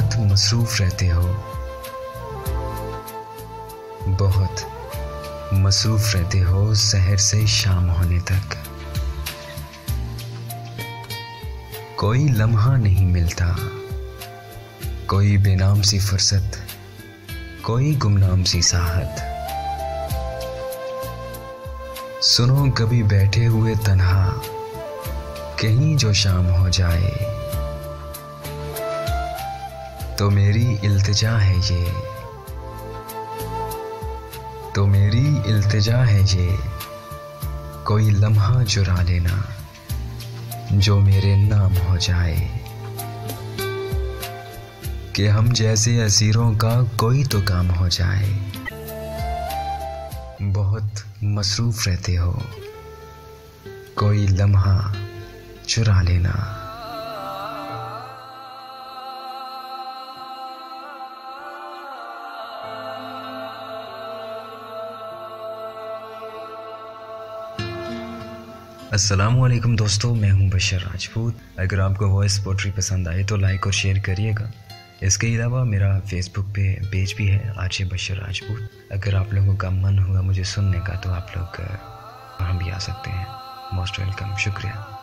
बहुत मसरूफ़ रहते हो, बहुत मसरूफ़ रहते हो सहर से शाम होने तक। कोई लम्हा नहीं मिलता, कोई बेनाम सी फुर्सत, कोई गुमनाम सी साहत। सुनो कभी बैठे हुए तन्हा, कहीं जो शाम हो जाए, तो मेरी इल्तिजा है ये, तो मेरी इल्तिजा है ये, कोई लम्हा चुरा लेना जो मेरे नाम हो जाए। कि हम जैसे असीरों का कोई तो काम हो जाए। बहुत मसरूफ़ रहते हो, कोई लम्हा चुरा लेना। अस्सलामुअलैकुम दोस्तों, मैं हूं बशर राजपूत। अगर आपको वॉइस पोट्री पसंद आए तो लाइक और शेयर करिएगा। इसके अलावा मेरा फेसबुक पे पेज भी है, आरजे बशर राजपूत। अगर आप लोगों का मन होगा मुझे सुनने का तो आप लोग वहाँ भी आ सकते हैं। मोस्ट वेलकम, शुक्रिया।